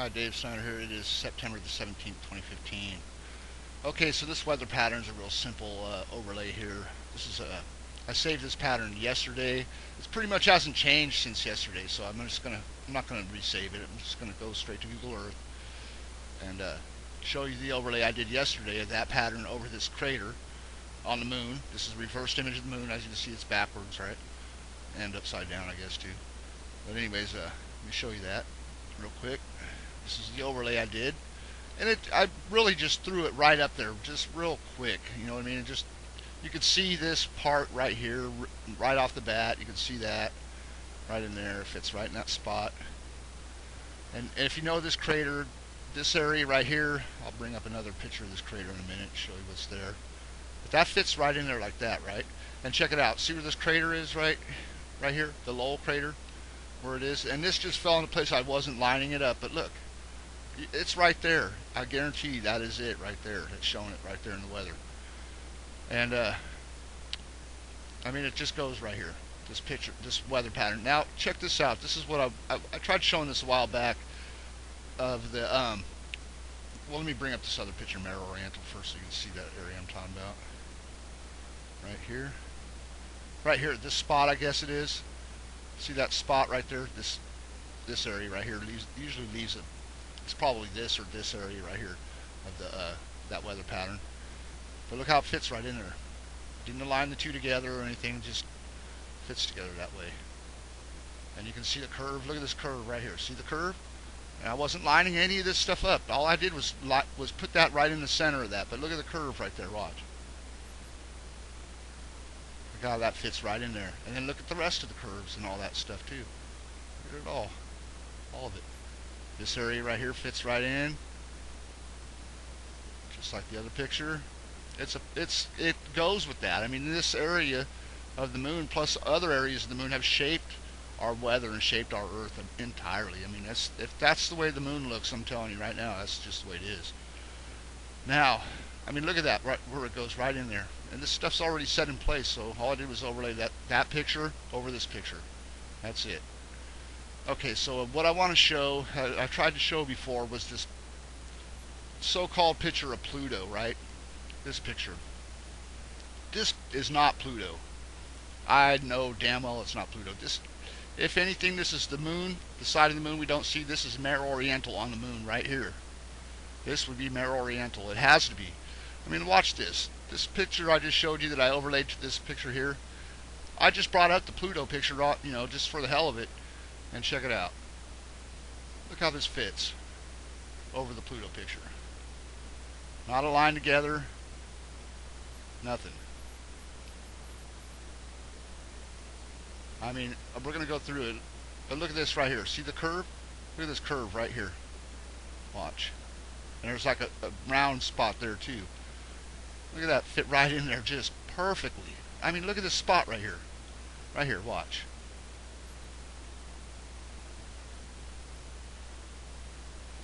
Hi, Dave Snyder here. It is September the 17th, 2015. Okay, so this weather pattern is a real simple overlay here. I saved this pattern yesterday. It's pretty much hasn't changed since yesterday, so I'm not gonna resave it. I'm just gonna go straight to Google Earth and show you the overlay I did yesterday of that pattern over this crater on the moon. This is a reversed image of the moon. As you can see, it's backwards, right? And upside down, I guess, too. But anyways, let me show you that real quick. This is the overlay I did, and I really just threw it right up there, just real quick. You know what I mean? You could see this part right here, right off the bat. You can see that right in there. It fits right in that spot. And if you know this crater, this area right here, I'll bring up another picture of this crater in a minute, show you what's there. But that fits right in there like that, right? And check it out. See where this crater is, right here, the Lowell crater, where it is. And this just fell into place. I wasn't lining it up, but look. It's right there. I guarantee you that is it right there. It's showing it right there in the weather. And I mean, it just goes right here. This picture, this weather pattern. Now check this out. This is what I tried showing this a while back of the well, let me bring up this other picture, Mare Oriental, first so you can see that area I'm talking about. Right here. Right here, this spot, I guess it is. See that spot right there? This area right here usually leaves a. It's probably this or this area right here of the that weather pattern. But look how it fits right in there. Didn't align the two together or anything, just fits together that way. And you can see the curve. Look at this curve right here. See the curve? And I wasn't lining any of this stuff up. All I did was put that right in the center of that. But look at the curve right there. Watch. Look how that fits right in there. And then look at the rest of the curves and all that stuff too. Look at it all of it. This area right here fits right in, just like the other picture. It goes with that. I mean, this area of the moon plus other areas of the moon have shaped our weather and shaped our Earth entirely. I mean, if that's the way the moon looks, I'm telling you right now, that's just the way it is. Now, I mean, look at that, right where it goes right in there. And this stuff's already set in place, so all I did was overlay that picture over this picture. That's it. Okay, so what I want to show, I tried to show before, was this so-called picture of Pluto, right? This picture. This is not Pluto. I know damn well it's not Pluto. If anything, this is the moon, the side of the moon we don't see. This is Mare Oriental on the moon right here. This would be Mare Oriental. It has to be. I mean, watch this. This picture I just showed you that I overlaid to this picture here. I just brought up the Pluto picture, you know, just for the hell of it. And check it out. Look how this fits over the Pluto picture. Not aligned together. Nothing. I mean, we're going to go through it. But look at this right here. See the curve? Look at this curve right here. Watch. And there's like a round spot there too. Look at that. Fit right in there just perfectly. I mean, look at this spot right here. Right here. Watch.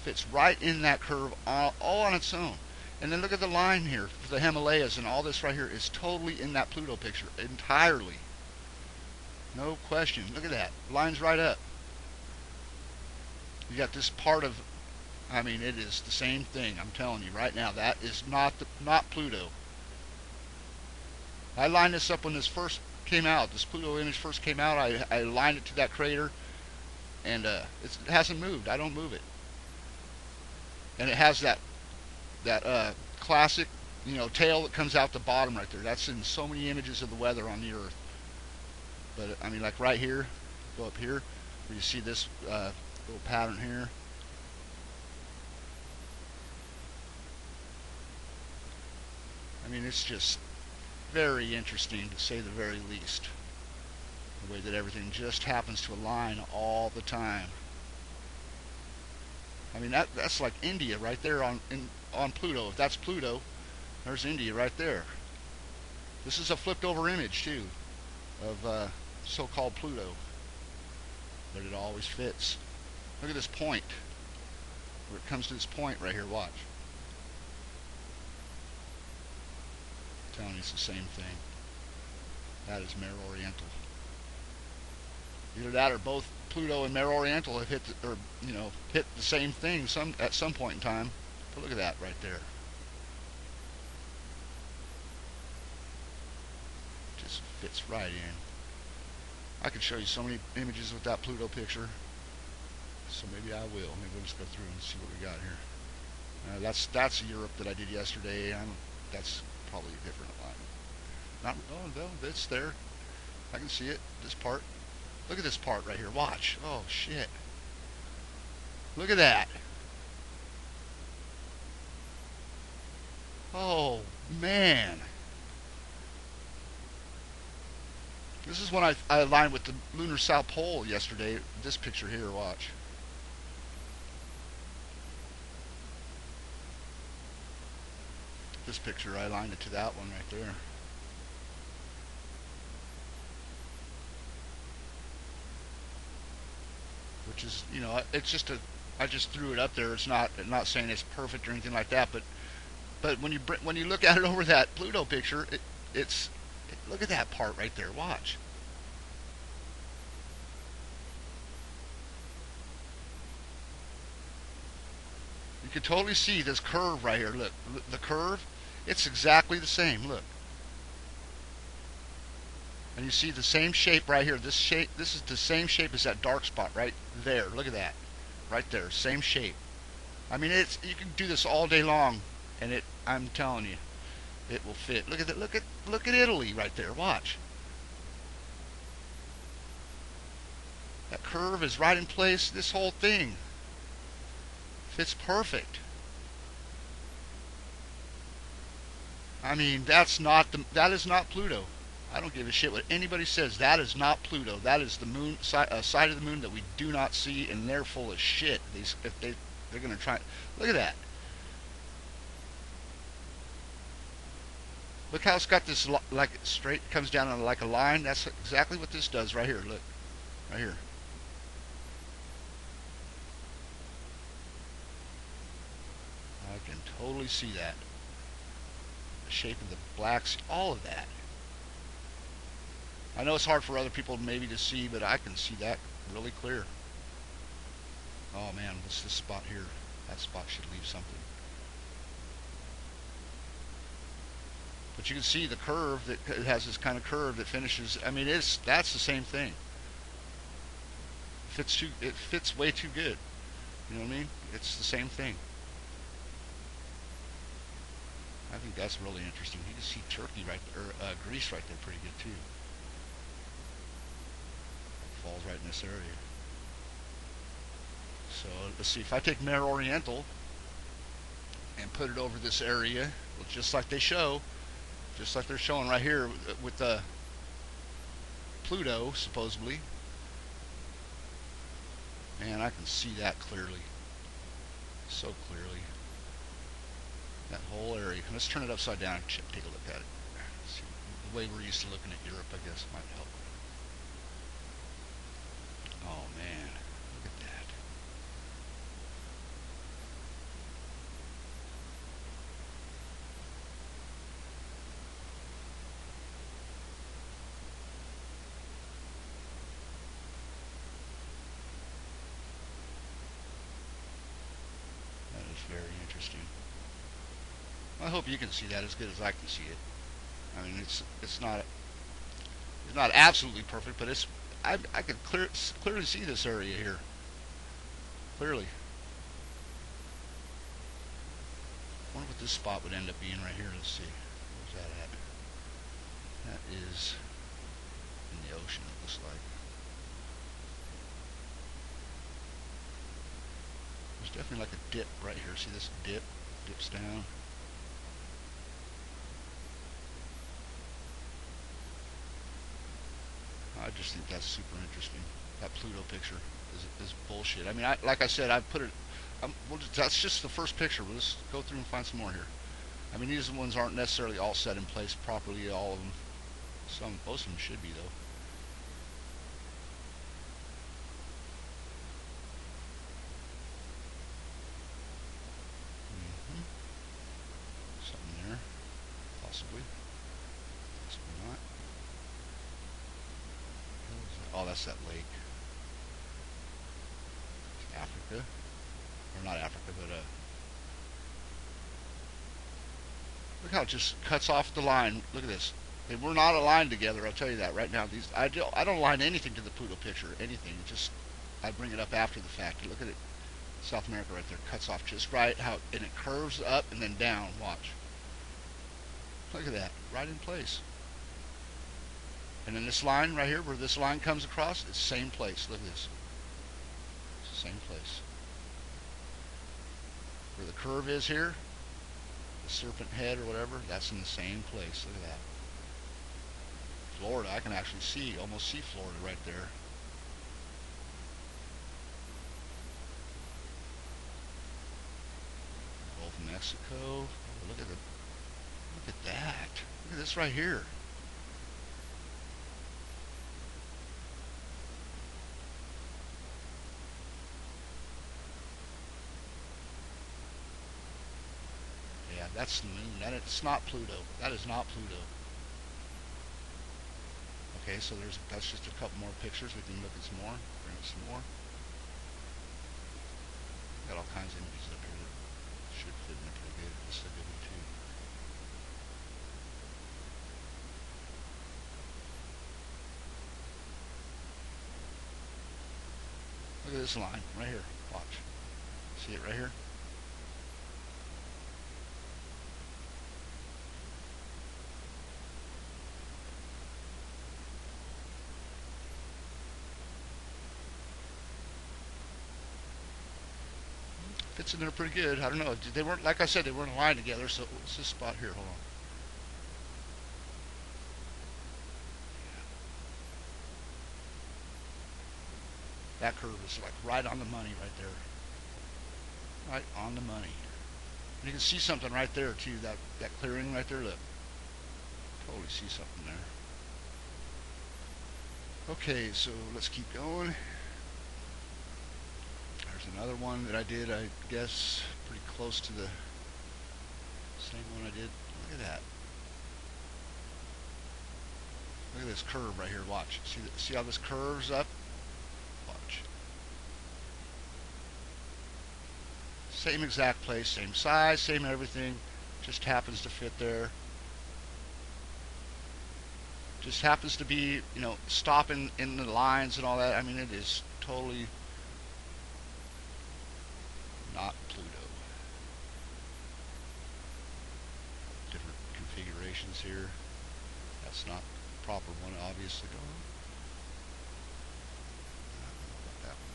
Fits right in that curve all on its own. And then look at the line here for the Himalayas, and all this right here is totally in that Pluto picture entirely. No question. Look at that. Lines right up. You got this part of, I mean, it is the same thing. I'm telling you right now, that is not Pluto. I lined this up when this first came out. This Pluto image first came out. I lined it to that crater, and it hasn't moved. I don't move it. And it has that classic, you know, tail that comes out the bottom right there. That's in so many images of the weather on the Earth. But I mean, like right here, go up here, where you see this little pattern here. I mean, it's just very interesting, to say the very least. The way that everything just happens to align all the time. I mean, that's like India right there on Pluto. If that's Pluto, there's India right there. This is a flipped over image too of so-called Pluto, but it always fits. Look at this point. Where it comes to this point right here. Watch. I'm telling you, it's the same thing. That is Mare Oriental. Either that or both Pluto and Mare Oriental have hit or hit the same thing at some point in time. But look at that right there. Just fits right in. I could show you so many images with that Pluto picture. So maybe I will. Maybe we'll just go through and see what we got here. That's Europe that I did yesterday. That's probably a different alignment. Not no, it's there. I can see it. This part. Look at this part right here. Watch. Oh shit. Look at that. Oh man. This is when I aligned with the lunar south pole yesterday. This picture here. Watch. This picture, I aligned it to that one right there. Which is, it's just I just threw it up there. It's not saying it's perfect or anything like that, but when you look at it over that Pluto picture, look at that part right there. Watch. You can totally see this curve right here. Look, the curve. It's exactly the same. Look. And you see the same shape right here. This is the same shape as that dark spot right there. Look at that. Right there. Same shape. I mean, you can do this all day long, and I'm telling you, it will fit. Look at that. Look at Italy right there. Watch. That curve is right in place. This whole thing fits perfect. I mean, that is not Pluto. I don't give a shit what anybody says. That is not Pluto. That is the moon side of the moon that we do not see, and they're full of shit. They're gonna try. Look at that. Look how it's got this like straight comes down on like a line. That's exactly what this does right here. Look, right here. I can totally see that. The shape of the blacks, all of that. I know it's hard for other people maybe to see, but I can see that really clear. Oh man, what's this spot here? That spot should leave something. But you can see the curve that it has this kind of curve that finishes. I mean, that's the same thing. It fits way too good. You know what I mean? It's the same thing. I think that's really interesting. You can see Turkey or Greece right there pretty good too. It falls right in this area. So let's see if I take Mare Oriental and put it over this area, well, just like they're showing right here with the Pluto supposedly. Man, I can see that clearly, so clearly. That whole area. Let's turn it upside down and take a look at it. See, the way we're used to looking at Europe, I guess, might help. Oh man, look at that. That is very interesting. I hope you can see that as good as I can see it. I mean, it's not absolutely perfect, but I can clearly see this area here. Clearly. I wonder what this spot would end up being right here. Let's see. Where's that at? That is in the ocean, it looks like. There's definitely like a dip right here. See this dip? Dips down. I just think that's super interesting. That Pluto picture is bullshit. I mean, like I said, I put it. That's just the first picture. We'll just go through and find some more here. I mean, these ones aren't necessarily all set in place properly. All of them. Most of them should be though. Something there, possibly. Possibly not. Oh, that's that lake. not Africa, but look how it just cuts off the line. Look at this. They were not aligned together. I'll tell you that right now. These I don't align anything to the Pluto picture. Anything. It just I bring it up after the fact. Look at it. South America right there cuts off just right. How and it curves up and then down. Watch. Look at that. Right in place. And then this line right here, where this line comes across, it's the same place. Look at this. It's the same place. Where the curve is here, the serpent head or whatever, that's in the same place. Look at that. Florida, I can actually see, almost see Florida right there. Gulf of Mexico. Oh, look at that. Look at this right here. Yeah, that's the moon. It's not Pluto. That is not Pluto. Okay, so that's just a couple more pictures. We can look at some more. Bring up some more. Got all kinds of images up here that should fit in there pretty good. This is a good one too. Look at this line right here. Watch. See it right here? Fits in there pretty good. I don't know. They weren't, like I said, they weren't aligned together. So what's this spot here? Hold on. That curve is like right on the money right there. Right on the money. And you can see something right there too. That clearing right there. Look. Totally see something there. Okay, so let's keep going. There's another one that I did, I guess, pretty close to the same one I did. Look at that. Look at this curve right here. Watch. See how this curves up? Watch. Same exact place, same size, same everything. Just happens to fit there. Just happens to be, you know, stopping in the lines and all that. I mean, it is totally not Pluto. Different configurations here. That's not the proper one, obviously. Don't know about that one.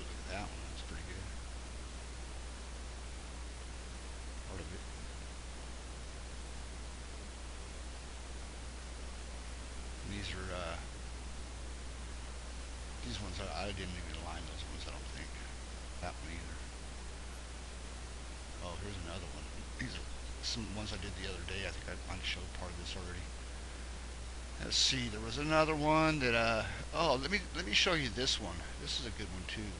Look at that one. That's pretty good. Part of it. And these are these ones I didn't even align those ones. I don't think that one either. Oh, here's another one. These are some ones I did the other day. I think I might have showed part of this already. Let's see. There was another one that oh, let me show you this one. This is a good one too.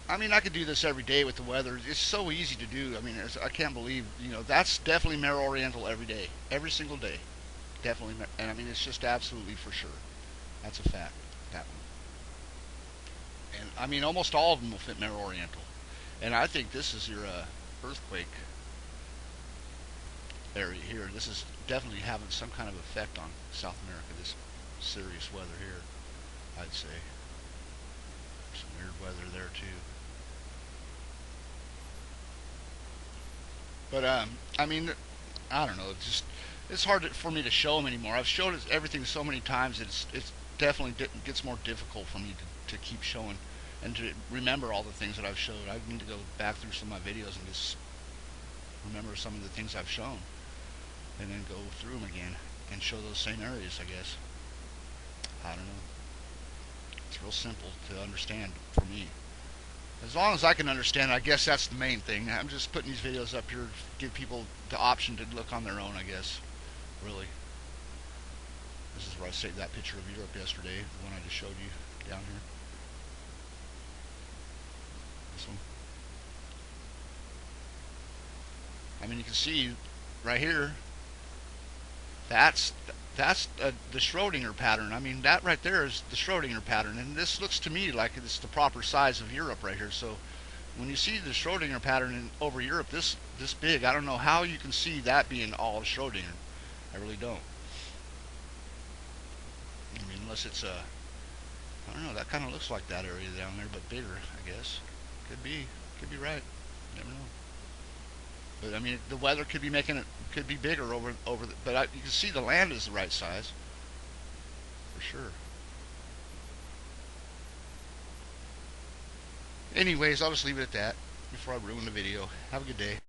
I mean, I could do this every day with the weather. It's so easy to do. I mean, I can't believe, you know, that's definitely Mare Oriental every day, every single day. Definitely, and I mean, it's just absolutely for sure. That's a fact, that one. And I mean, almost all of them will fit Mare Oriental. And I think this is your earthquake area here. This is definitely having some kind of effect on South America, this serious weather here, I'd say. Some weird weather there too. But I mean, I don't know. It's hard for me to show them anymore. I've showed everything so many times. It's definitely gets more difficult for me to keep showing and to remember all the things that I've showed. I need to go back through some of my videos and just remember some of the things I've shown, and then go through them again and show those same areas. I guess. I don't know. It's real simple to understand for me. As long as I can understand, I guess that's the main thing. I'm just putting these videos up here to give people the option to look on their own, I guess. Really. This is where I saved that picture of Europe yesterday, the one I just showed you down here. This one. I mean, you can see right here, that's That's the Schrodinger pattern. I mean, that right there is the Schrodinger pattern, and this looks to me like it's the proper size of Europe right here. So when you see the Schrodinger pattern over Europe this big, I don't know how you can see that being all of Schrodinger. I really don't. I mean, unless it's a, I don't know. That kind of looks like that area down there, but bigger, I guess. Could be right. Never know. But I mean, the weather could be making it could be bigger over. But you can see the land is the right size for sure. Anyways, I'll just leave it at that before I ruin the video. Have a good day.